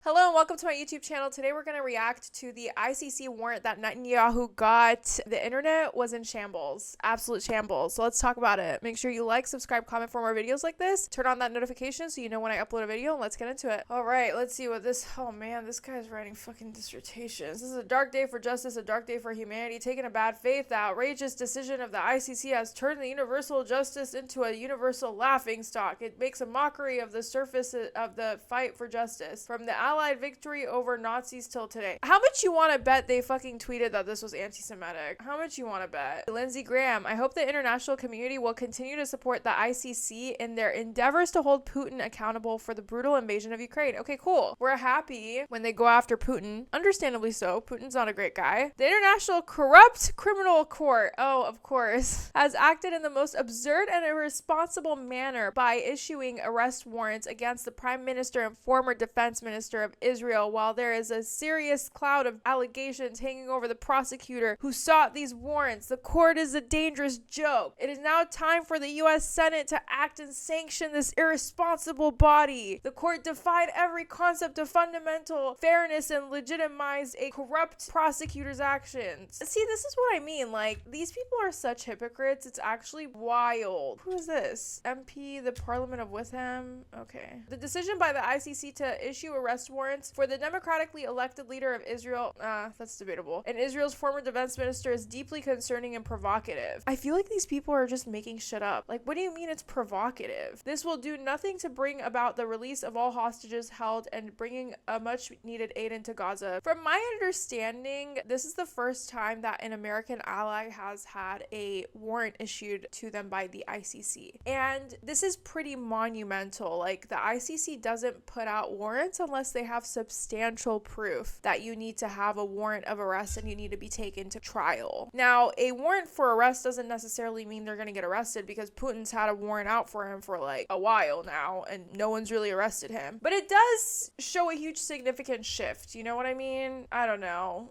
Hello and welcome to my YouTube channel. Today we're going to react to the ICC warrant that Netanyahu got. The internet was in shambles, absolute shambles. So let's talk about it. Make sure you like, subscribe, comment for more videos like this. Turn on that notification so you know when I upload a video, and let's get into it. All right, let's see what this, oh man, this guy's writing fucking dissertations. This is a dark day for justice, a dark day for humanity. Taking a bad faith, the outrageous decision of the ICC has turned the universal justice into a universal laughingstock. It makes a mockery of the surface of the fight for justice. From the Allied victory over Nazis till today. How much you want to bet they fucking tweeted that this was anti-Semitic? How much you want to bet? Lindsey Graham, I hope the international community will continue to support the ICC in their endeavors to hold Putin accountable for the brutal invasion of Ukraine. Okay, cool. We're happy when they go after Putin. Understandably so. Putin's not a great guy. The International Corrupt Criminal Court, oh, of course, has acted in the most absurd and irresponsible manner by issuing arrest warrants against the Prime Minister and former Defense Minister of Israel, while there is a serious cloud of allegations hanging over the prosecutor who sought these warrants. The court is a dangerous joke. It is now time for the U.S. Senate to act and sanction this irresponsible body. The court defied every concept of fundamental fairness and legitimized a corrupt prosecutor's actions. See, this is what I mean. Like, these people are such hypocrites. It's actually wild. Who is this? MP, the Parliament of Witham? Okay. The decision by the ICC to issue arrest warrants for the democratically elected leader of Israel, that's debatable, and Israel's former defense minister is deeply concerning and provocative. I feel like these people are just making shit up. Like, what do you mean it's provocative? This will do nothing to bring about the release of all hostages held and bringing a much needed aid into Gaza. From my understanding, this is the first time that an American ally has had a warrant issued to them by the ICC. And this is pretty monumental. Like, the ICC doesn't put out warrants unless they have substantial proof that you need to have a warrant of arrest and you need to be taken to trial. Now, a warrant for arrest doesn't necessarily mean they're going to get arrested, because Putin's had a warrant out for him for like a while now and no one's really arrested him. But it does show a huge significant shift. You know what I mean? I don't know.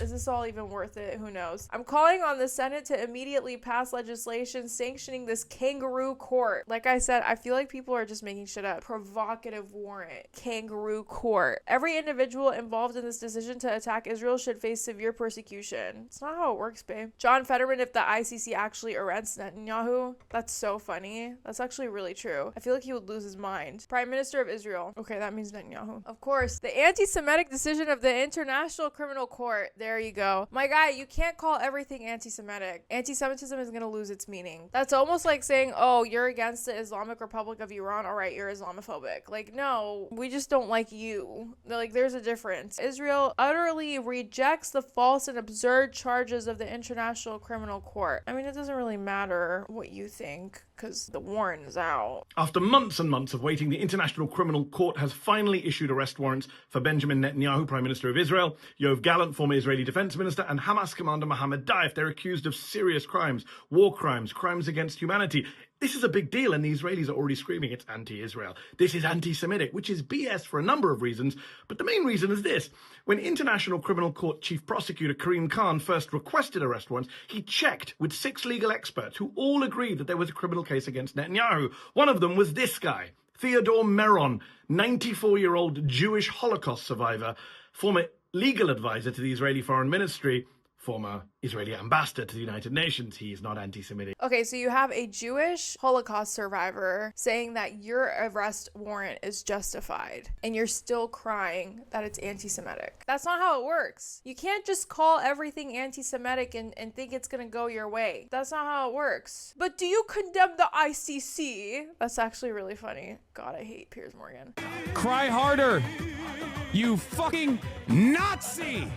Is this all even worth it? Who knows? I'm calling on the Senate to immediately pass legislation sanctioning this kangaroo court. Like I said, I feel like people are just making shit up. Provocative warrant. Kangaroo court. Every individual involved in this decision to attack Israel should face severe persecution. It's not how it works, babe. John Fetterman, if the ICC actually arrests Netanyahu, that's so funny. That's actually really true. I feel like he would lose his mind. Prime Minister of Israel. Okay, that means Netanyahu. Of course, the anti-Semitic decision of the International Criminal Court. There you go. My guy, you can't call everything anti-Semitic. Anti-Semitism is going to lose its meaning. That's almost like saying, oh, you're against the Islamic Republic of Iran. All right, you're Islamophobic. Like, no, we just don't like you. Like, there's a difference. Israel utterly rejects the false and absurd charges of the International Criminal Court. I mean, it doesn't really matter what you think, because the warrant is out. After months and months of waiting, the International Criminal Court has finally issued arrest warrants for Benjamin Netanyahu, Prime Minister of Israel, Yoav Gallant, former Israeli Defense Minister, and Hamas commander Mohammed Daif. They're accused of serious crimes, war crimes, crimes against humanity. This is a big deal, and the Israelis are already screaming it's anti-Israel. This is anti-Semitic, which is BS for a number of reasons, but the main reason is this. When International Criminal Court Chief Prosecutor Karim Khan first requested arrest warrants, he checked with 6 legal experts who all agreed that there was a criminal case against Netanyahu. One of them was this guy, Theodore Meron, 94-year-old Jewish Holocaust survivor, former legal advisor to the Israeli Foreign Ministry, former Israeli ambassador to the United Nations. He is not anti-Semitic. Okay, so you have a Jewish Holocaust survivor saying that your arrest warrant is justified, and you're still crying that it's anti-Semitic. That's not how it works. You can't just call everything anti-Semitic and think it's gonna go your way. That's not how it works. But do you condemn the ICC? That's actually really funny. God, I hate Piers Morgan. Cry harder, you fucking Nazi!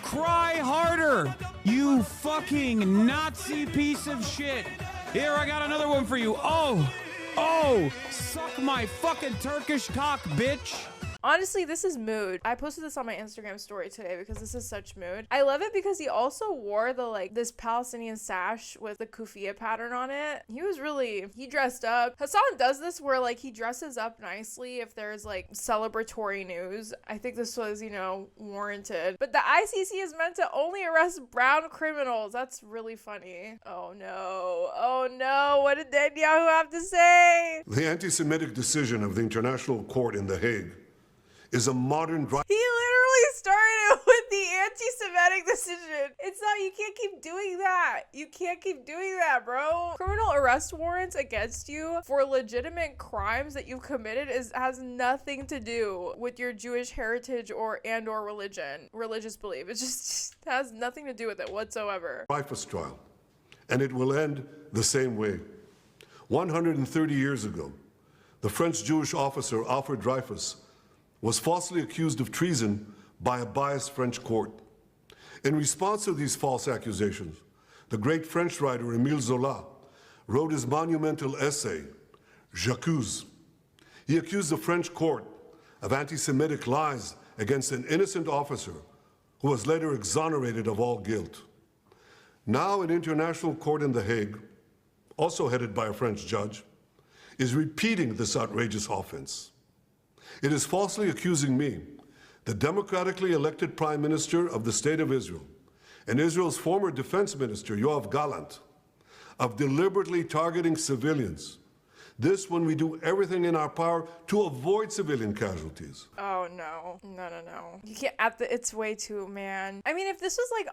Cry harder, you fucking Nazi piece of shit. Here, I got another one for you. Oh, suck my fucking Turkish cock, bitch. Honestly, this is mood. I posted this on my Instagram story today because this is such mood. I love it because he also wore this Palestinian sash with the kufiya pattern on it. He dressed up. Hassan does this where he dresses up nicely if there's celebratory news. I think this was, warranted. But the ICC is meant to only arrest brown criminals. That's really funny. Oh no, what did Netanyahu have to say? The anti-Semitic decision of the International Court in The Hague is a modern He literally started with the anti-Semitic decision. It's not, you can't keep doing that. You can't keep doing that, bro. Criminal arrest warrants against you for legitimate crimes that you've committed has nothing to do with your Jewish heritage or religious belief. It just has nothing to do with it whatsoever. Dreyfus trial, and it will end the same way. 130 years ago, the French Jewish officer Alfred Dreyfus was falsely accused of treason by a biased French court. In response to these false accusations, the great French writer Émile Zola wrote his monumental essay, J'accuse. He accused the French court of anti-Semitic lies against an innocent officer who was later exonerated of all guilt. Now an international court in The Hague, also headed by a French judge, is repeating this outrageous offense. It is falsely accusing me, the democratically elected Prime Minister of the State of Israel, and Israel's former Defense Minister, Yoav Gallant, of deliberately targeting civilians. This when we do everything in our power to avoid civilian casualties. Oh, no. No. You can't, it's way too, man. I mean, if this was like,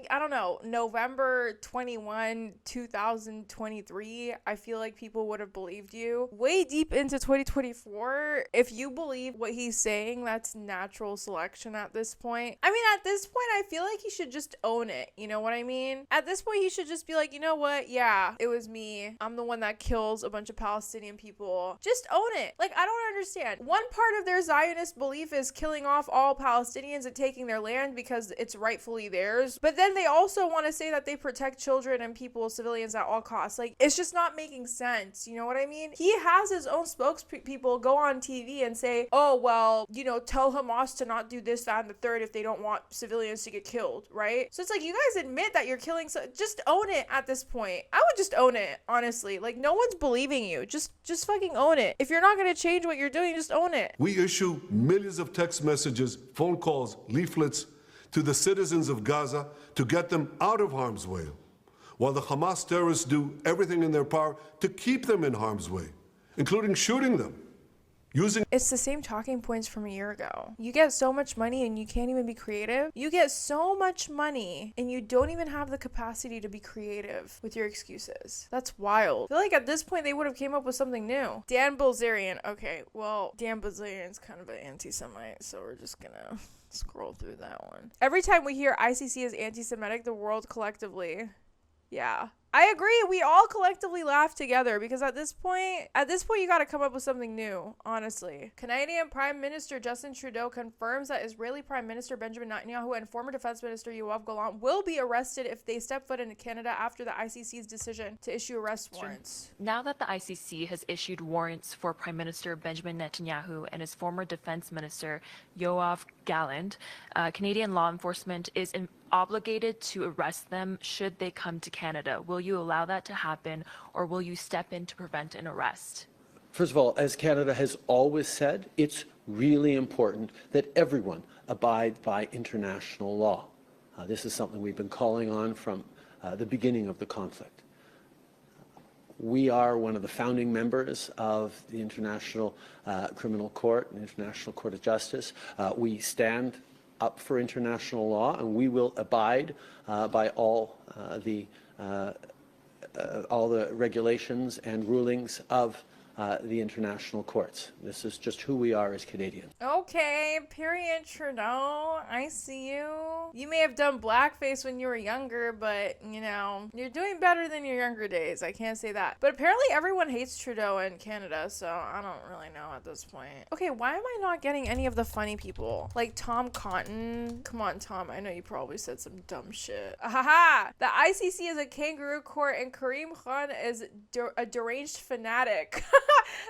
I don't know, November 21, 2023, I feel like people would have believed you. Way deep into 2024, if you believe what he's saying, that's natural selection at this point. I mean, at this point, I feel like he should just own it. You know what I mean? At this point, he should just be like, you know what? Yeah, it was me. I'm the one that kills a bunch of Palestinians. People just own it. Like, I don't understand. One part of their Zionist belief is killing off all Palestinians and taking their land because it's rightfully theirs, but then they also want to say that they protect children and people, civilians, at all costs. Like, it's just not making sense. You know what I mean? He has his own spokespeople go on TV and say, oh, well, you know, tell Hamas to not do this, that, and the third if they don't want civilians to get killed, right? So it's like, you guys admit that you're killing, so just own it at this point. I would just own it, honestly. Like, no one's believing you. Just fucking own it. If you're not going to change what you're doing, just own it. We issue millions of text messages, phone calls, leaflets to the citizens of Gaza to get them out of harm's way, while the Hamas terrorists do everything in their power to keep them in harm's way, including shooting them. It's the same talking points from a year ago. You get so much money and you can't even be creative. You get so much money and you don't even have the capacity to be creative with your excuses. That's wild. I feel like at this point they would have came up with something new. Dan Bilzerian. Okay, well, Dan Bilzerian's kind of an anti-Semite, so we're just gonna scroll through that one. Every time we hear ICC is anti-Semitic, the world collectively, yeah. I agree. We all collectively laugh together because at this point, you got to come up with something new, honestly. Canadian Prime Minister Justin Trudeau confirms that Israeli Prime Minister Benjamin Netanyahu and former Defense Minister Yoav Gallant will be arrested if they step foot into Canada after the ICC's decision to issue arrest warrants. Now that the ICC has issued warrants for Prime Minister Benjamin Netanyahu and his former Defense Minister Yoav Gallant, Canadian law enforcement is obligated to arrest them should they come to Canada. Will you allow that to happen, or will you step in to prevent an arrest? First of all, as Canada has always said, it's really important that everyone abide by international law. This is something we've been calling on from the beginning of the conflict. We are one of the founding members of the International Criminal Court and International Court of Justice. We stand up for international law, and we will abide by all the regulations and rulings of the international courts. This is just who we are as Canadians. Okay, period, Trudeau. I see you. You may have done blackface when you were younger, but, you know, you're doing better than your younger days. I can't say that. But apparently everyone hates Trudeau in Canada, so I don't really know at this point. Okay, why am I not getting any of the funny people? Like Tom Cotton. Come on, Tom. I know you probably said some dumb shit. Ahaha! The ICC is a kangaroo court and Karim Khan is a deranged fanatic.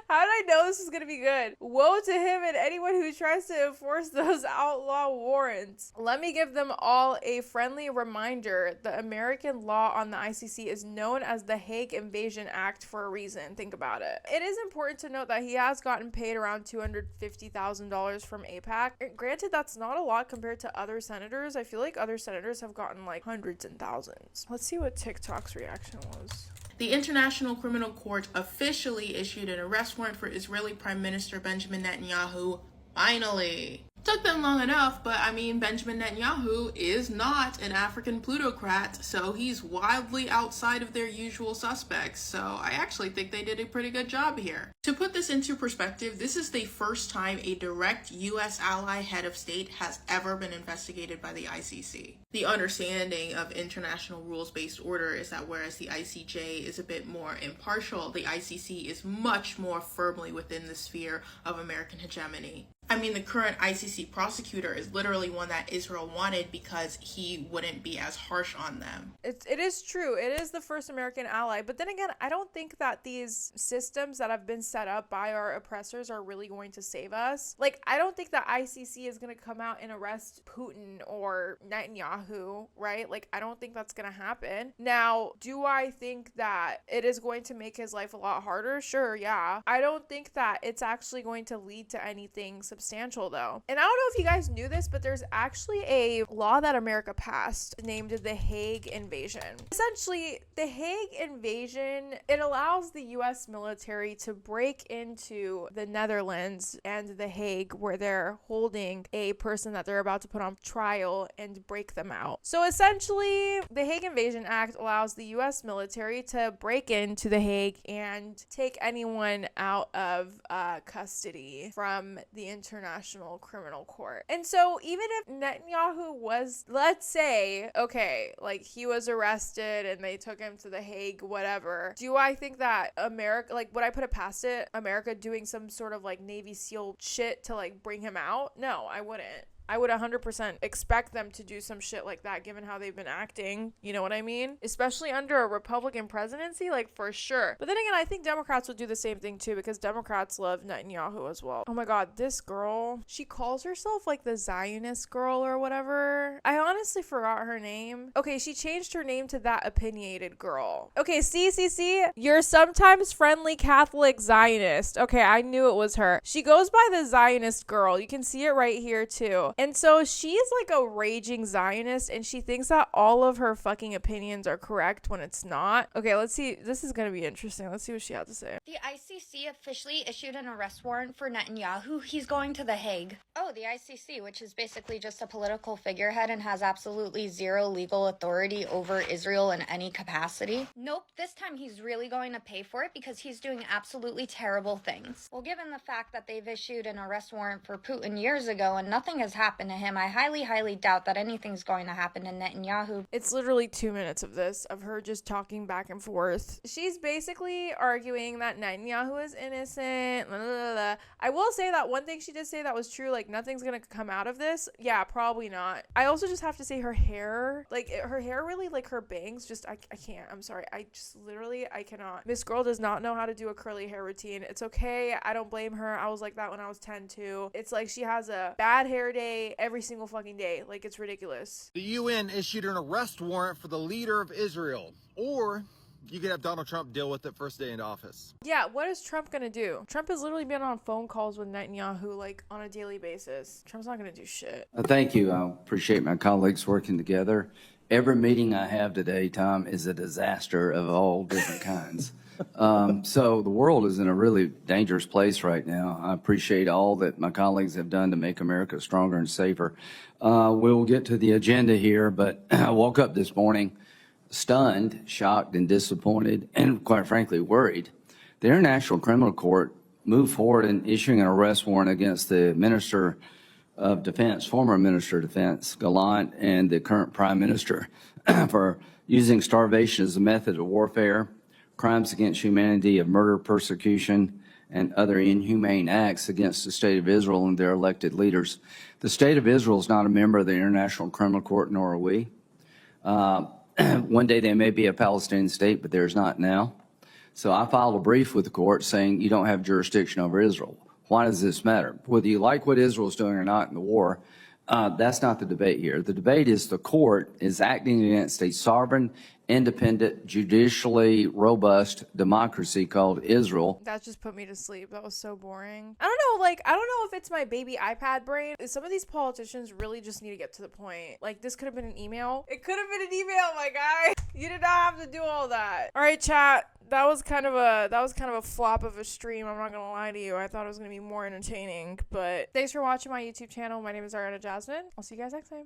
How did I know this was gonna be good? Woe to him and anyone who tries to enforce those outlaw warrants. Let me give them all a friendly reminder. The American law on the ICC is known as the Hague Invasion Act for a reason. Think about it. It is important to note that he has gotten paid around $250,000 from AIPAC. Granted, that's not a lot compared to other senators. I feel like other senators have gotten like hundreds and thousands. Let's see what TikTok's reaction was. The International Criminal Court officially issued an arrest warrant for Israeli Prime Minister Benjamin Netanyahu Finally. Took them long enough, but I mean, Benjamin Netanyahu is not an African plutocrat, so he's wildly outside of their usual suspects, so I actually think they did a pretty good job here. To put this into perspective, this is the first time a direct US ally head of state has ever been investigated by the ICC. The understanding of international rules-based order is that whereas the ICJ is a bit more impartial, the ICC is much more firmly within the sphere of American hegemony. I mean, the current ICC prosecutor is literally one that Israel wanted because he wouldn't be as harsh on them. It is true. It is the first American ally. But then again, I don't think that these systems that have been set up by our oppressors are really going to save us. Like, I don't think that ICC is going to come out and arrest Putin or Netanyahu, right? Like, I don't think that's going to happen. Now, do I think that it is going to make his life a lot harder? Sure, yeah. I don't think that it's actually going to lead to anything substantial, though. And I don't know if you guys knew this, but there's actually a law that America passed named the Hague Invasion. Essentially, the Hague Invasion, it allows the US military to break into the Netherlands and the Hague where they're holding a person that they're about to put on trial and break them out. So essentially, the Hague Invasion Act allows the US military to break into the Hague and take anyone out of custody from the International Criminal Court. And so even if Netanyahu was, let's say, okay, like he was arrested and they took him to the Hague, whatever, do I think that America, like, would I put it past it, America doing some sort of like Navy SEAL shit to like bring him out? No, I wouldn't. I would 100% expect them to do some shit like that given how they've been acting. You know what I mean? Especially under a Republican presidency, like for sure. But then again, I think Democrats would do the same thing too because Democrats love Netanyahu as well. Oh my God, this girl, she calls herself like the Zionist girl or whatever. I honestly forgot her name. Okay, she changed her name to that opinionated girl. Okay, see, you're sometimes friendly Catholic Zionist. Okay, I knew it was her. She goes by the Zionist girl. You can see it right here too. And so she's like a raging Zionist and she thinks that all of her fucking opinions are correct when it's not. Okay, let's see. This is going to be interesting. Let's see what she had to say. The ICC officially issued an arrest warrant for Netanyahu. He's going to The Hague. Oh, the ICC, which is basically just a political figurehead and has absolutely zero legal authority over Israel in any capacity. Nope, this time he's really going to pay for it because he's doing absolutely terrible things. Well, given the fact that they've issued an arrest warrant for Putin years ago and nothing has happened to him, I highly doubt that anything's going to happen to Netanyahu. It's literally 2 minutes of this, of her just talking back and forth. She's basically arguing that Netanyahu is innocent. Blah, blah, blah. I will say that one thing she did say that was true, like nothing's gonna come out of this. Yeah, probably not. I also just have to say her hair, like her hair really, like her bangs, just I can't. I'm sorry. I just literally, I cannot. This girl does not know how to do a curly hair routine. It's okay. I don't blame her. I was like that when I was 10 too. It's like she has a bad hair day every single fucking day. Like, it's ridiculous. The UN issued an arrest warrant for the leader of Israel, or you could have Donald Trump deal with it first day in office. Yeah, what is Trump gonna do? Trump has literally been on phone calls with Netanyahu like on a daily basis. Trump's not gonna do shit. Thank you. I appreciate my colleagues working together. Every meeting I have today, Tom, is a disaster of all different kinds. So the world is in a really dangerous place right now. I appreciate all that my colleagues have done to make America stronger and safer. We'll get to the agenda here, but I woke up this morning stunned, shocked, and disappointed, and quite frankly, worried. The International Criminal Court moved forward in issuing an arrest warrant against the Minister of Defense, former Minister of Defense, Gallant, and the current Prime Minister for using starvation as a method of warfare, crimes against humanity of murder, persecution, and other inhumane acts against the State of Israel and their elected leaders. The State of Israel is not a member of the International Criminal Court, nor are we. One day they may be a Palestinian state, but there's not now. So I filed a brief with the court saying you don't have jurisdiction over Israel. Why does this matter? Whether you like what Israel's doing or not in the war, that's not the debate here. The debate is the court is acting against a sovereign, independent, judicially robust democracy called Israel. That just put me to sleep. That was so boring. I don't know, I don't know if it's my baby iPad brain. Some of these politicians really just need to get to the point. Like, this could have been an email. It could have been an email, my guy. You did not have to do all that. All right, chat. that was kind of a flop of a stream. I'm not gonna lie to you. I thought it was gonna be more entertaining, but thanks for watching my YouTube channel. My name is Ariana Jasmine. I'll see you guys next time.